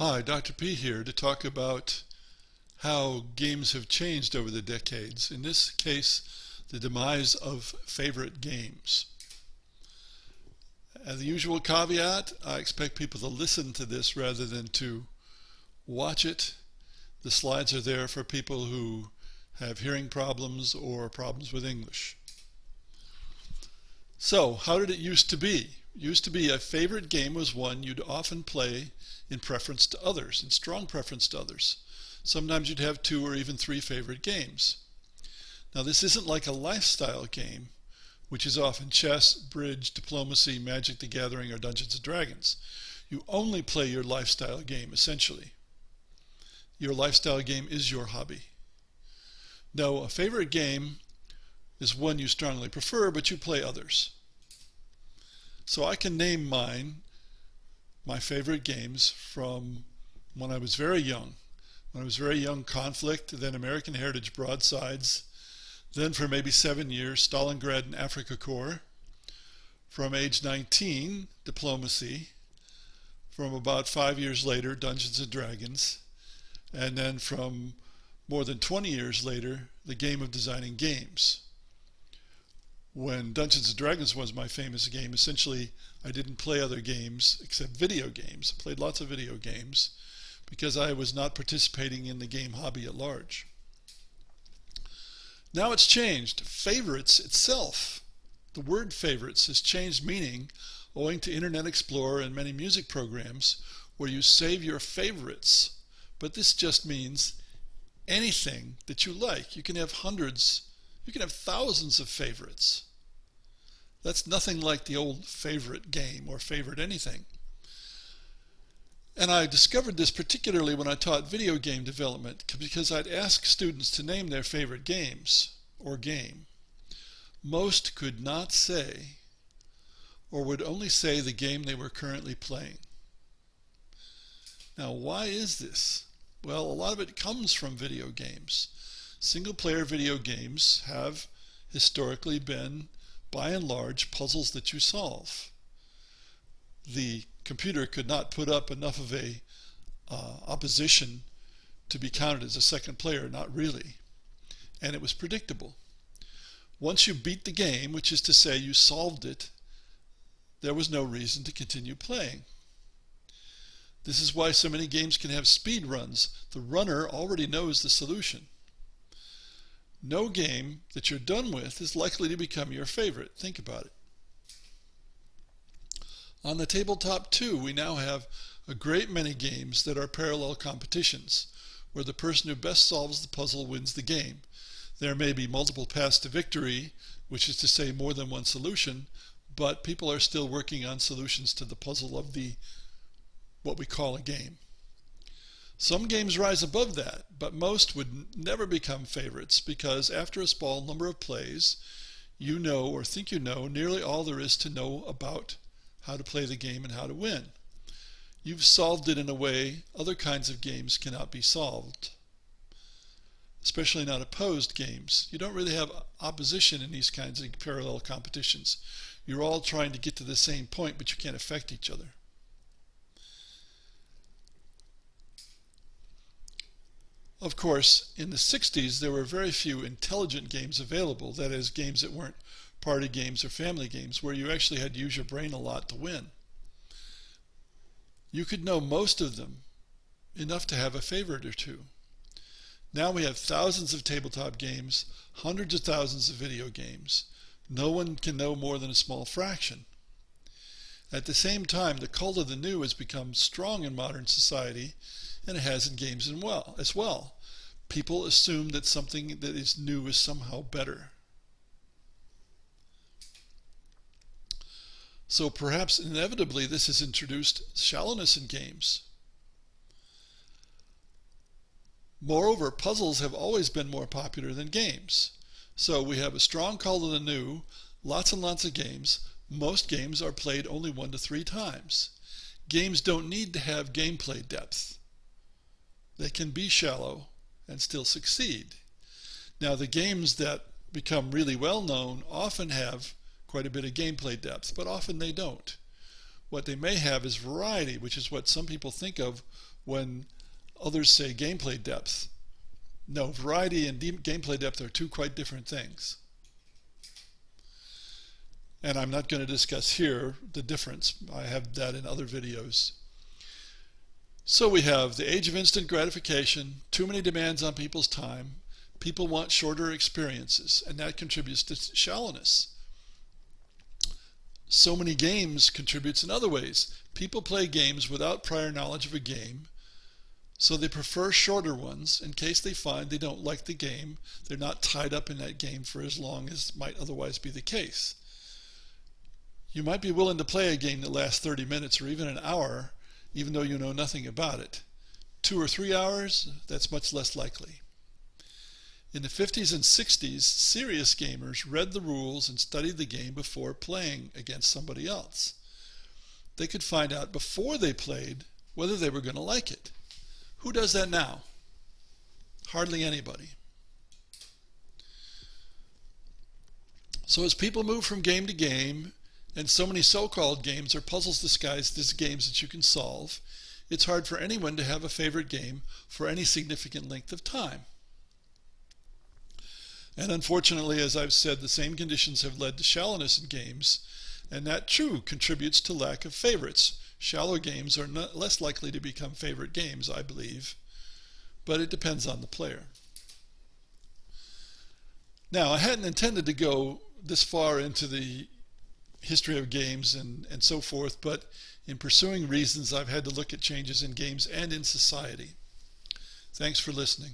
Hi, Dr. P here to talk about how games have changed over the decades. In this case, the demise of favorite games. As the usual caveat, I expect people to listen to this rather than to watch it. The slides are there for people who have hearing problems or problems with English. So, how did it used to be? Used to be a favorite game was one you'd often play in preference to others, in strong preference to others. Sometimes you'd have 2 or even 3 favorite games. Now this isn't like a lifestyle game, which is often chess, bridge, diplomacy, Magic the Gathering, or Dungeons and Dragons. You only play your lifestyle game, essentially. Your lifestyle game is your hobby. No, a favorite game is one you strongly prefer, but you play others. So I can name my favorite games from when I was very young. When I was very young, Conflict, then American Heritage Broadsides, then for maybe 7 years, Stalingrad and Afrika Korps. From age 19, Diplomacy. From about 5 years later, Dungeons and Dragons. And then from more than 20 years later, the game of designing games. When Dungeons and Dragons was my famous game, essentially I didn't play other games except video games. I played lots of video games because I was not participating in the game hobby at large. Now it's changed. Favorites itself, the word favorites, has changed meaning owing to Internet Explorer and many music programs where you save your favorites. But this just means anything that you like. You can have hundreds, you can have thousands of favorites. That's nothing like the old favorite game or favorite anything. And I discovered this particularly when I taught video game development because I'd ask students to name their favorite games or game. Most could not say or would only say the game they were currently playing. Now, why is this? Well, a lot of it comes from video games. Single-player video games have historically been, by and large, puzzles that you solve. The computer could not put up enough of a opposition to be counted as a second player, not really. And it was predictable. Once you beat the game, which is to say you solved it, there was no reason to continue playing. This is why so many games can have speed runs. The runner already knows the solution. No game that you're done with is likely to become your favorite. Think about it. On the tabletop too, we now have a great many games that are parallel competitions, where the person who best solves the puzzle wins the game. There may be multiple paths to victory, which is to say more than one solution, but people are still working on solutions to the puzzle of what we call a game. Some games rise above that, but most would never become favorites because after a small number of plays, you know or think you know nearly all there is to know about how to play the game and how to win. You've solved it in a way other kinds of games cannot be solved, especially not opposed games. You don't really have opposition in these kinds of parallel competitions. You're all trying to get to the same point, but you can't affect each other. Of course, in the 60s, there were very few intelligent games available, that is, games that weren't party games or family games, where you actually had to use your brain a lot to win. You could know most of them, enough to have a favorite or two. Now we have thousands of tabletop games, hundreds of thousands of video games. No one can know more than a small fraction. At the same time, the cult of the new has become strong in modern society, and it has in games as well. People assume that something that is new is somehow better. So perhaps inevitably this has introduced shallowness in games. Moreover, puzzles have always been more popular than games. So we have a strong call to the new, lots and lots of games. Most games are played only 1 to 3 times. Games don't need to have gameplay depth. They can be shallow and still succeed. Now the games that become really well known often have quite a bit of gameplay depth, but often they don't. What they may have is variety, which is what some people think of when others say gameplay depth. No, variety and gameplay depth are two quite different things. And I'm not going to discuss here the difference. I have that in other videos. So we have the age of instant gratification, too many demands on people's time. People want shorter experiences, and that contributes to shallowness. So many games contributes in other ways. People play games without prior knowledge of a game, so they prefer shorter ones in case they find they don't like the game. They're not tied up in that game for as long as might otherwise be the case. You might be willing to play a game that lasts 30 minutes or even an hour, even though you know nothing about it. 2 or 3 hours, that's much less likely. In the 50s and 60s, serious gamers read the rules and studied the game before playing against somebody else. They could find out before they played whether they were going to like it. Who does that now? Hardly anybody. So as people move from game to game, and so many so-called games are puzzles disguised as games that you can solve, it's hard for anyone to have a favorite game for any significant length of time. And unfortunately, as I've said, the same conditions have led to shallowness in games, and that too contributes to lack of favorites. Shallow games are less likely to become favorite games, I believe, but it depends on the player. Now, I hadn't intended to go this far into the history of games and so forth, but in pursuing reasons, I've had to look at changes in games and in society. Thanks for listening.